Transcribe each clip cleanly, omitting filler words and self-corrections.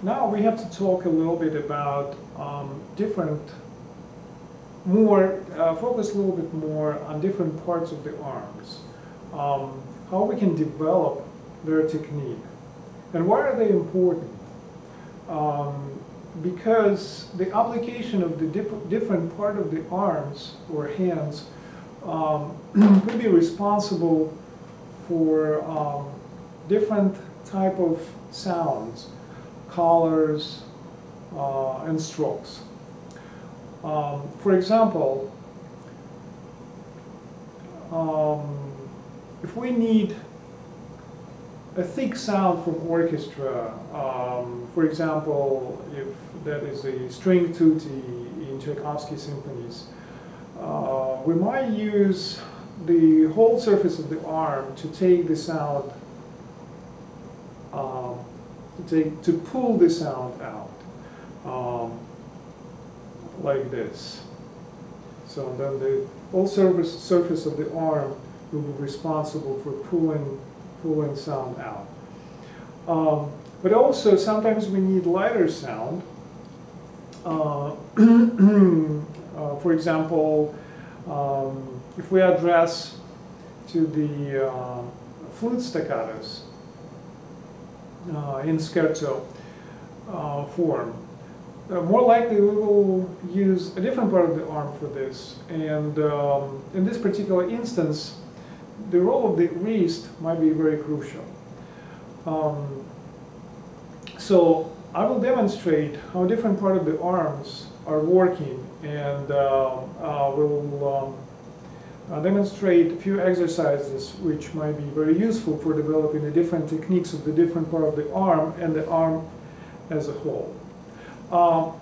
now we have to talk a little bit about focus a little bit more on different parts of the arms, how we can develop their technique. And why are they important? Because the application of the different part of the arms or hands could be responsible for different type of sounds, colors, and strokes. For example, if we need a thick sound from orchestra, for example, if that is a string tutti in Tchaikovsky symphonies, we might use the whole surface of the arm to take the sound, to pull the sound out, like this. So then the whole surface of the arm will be responsible for pulling sound out. But also sometimes we need lighter sound. For example, if we address to the flute staccatos in scherzo form, more likely we will use a different part of the arm for this. And in this particular instance, the role of the wrist might be very crucial. So I will demonstrate how different part of the arms are working, and we'll demonstrate a few exercises which might be very useful for developing the different techniques of the different part of the arm and the arm as a whole.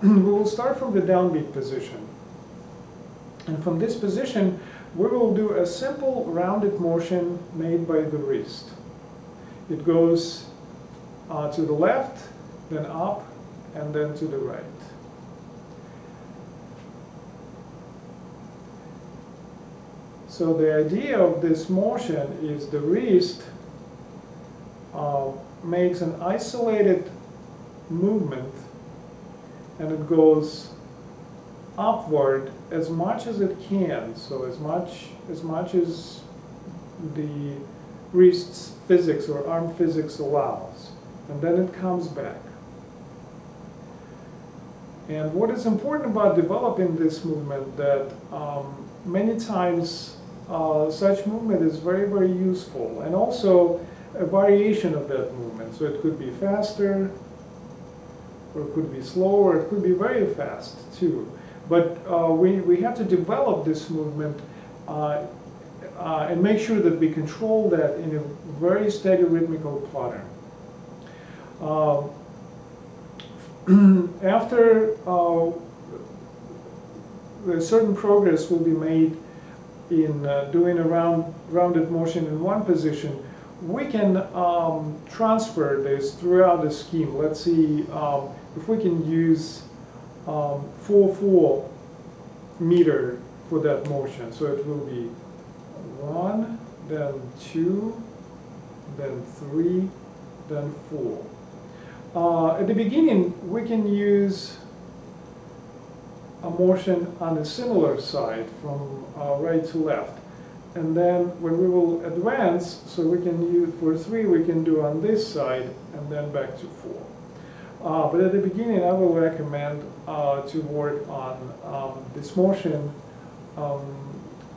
We will start from the downbeat position. And from this position, we will do a simple rounded motion made by the wrist. It goes to the left, then up, and then to the right. So the idea of this motion is the wrist makes an isolated movement, and it goes upward as much as it can, so as much as the wrist's physics or arm physics allows, and then it comes back. And what is important about developing this movement, that many times such movement is very, very useful, and also a variation of that movement. So it could be faster, or it could be slower, it could be very fast too. But we have to develop this movement and make sure that we control that in a very steady rhythmical pattern. After a certain progress will be made in doing a rounded motion in one position, we can transfer this throughout the scheme. Let's see if we can use 4/4 meter for that motion. So it will be 1, then 2, then 3, then 4. At the beginning, we can use a motion on a similar side from right to left. And then when we will advance, so we can use, for 3, we can do on this side and then back to 4. But at the beginning, I will recommend to work on this motion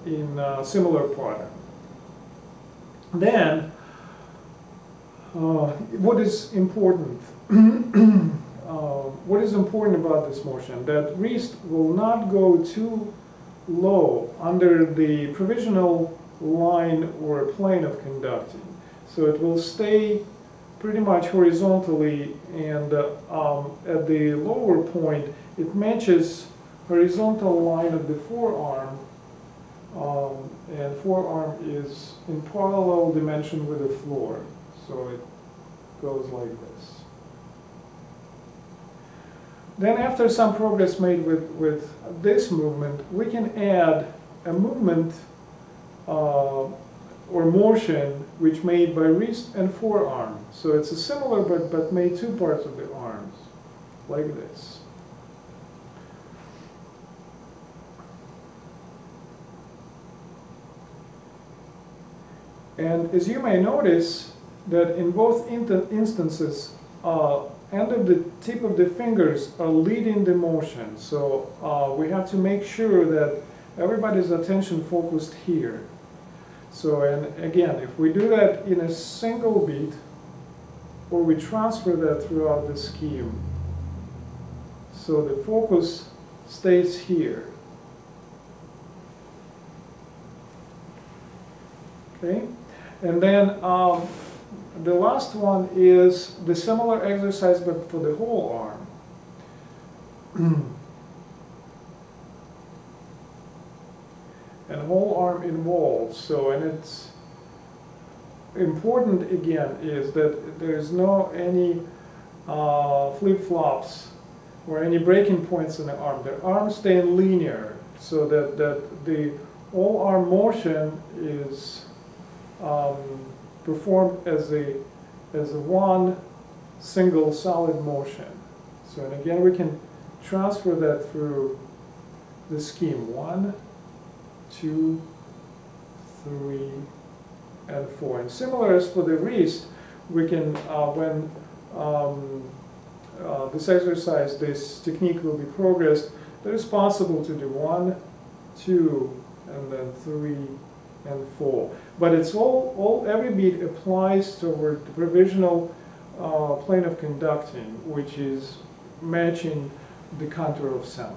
in a similar pattern. Then, what is important? What is important about this motion? That wrist will not go too low under the provisional line or plane of conducting. So it will stay pretty much horizontally, and at the lower point it matches horizontal line of the forearm, and forearm is in parallel dimension with the floor. So it goes like this. Then after some progress made with this movement, we can add a movement or motion which made by wrist and forearm. So it's a similar but made two parts of the arms. like this. And as you may notice, that in both instances, end of the tip of the fingers are leading the motion. So we have to make sure that everybody's attention focused here. So, and again, if we do that in a single beat, or we transfer that throughout the scheme, so the focus stays here. Okay? And then the last one is the similar exercise but for the whole arm. And whole arm involved. So, and it's important again is that there's no any flip-flops or any breaking points in the arm. The arm stays linear, so that the whole arm motion is performed as a one single solid motion. So, and again, we can transfer that through the scheme. 1, 2, 3, and 4. And similar as for the wrist, we can, when this exercise, this technique will be progressed, it is possible to do 1, 2, and then 3, and 4. But it's every beat applies toward the provisional plane of conducting, which is matching the contour of sound.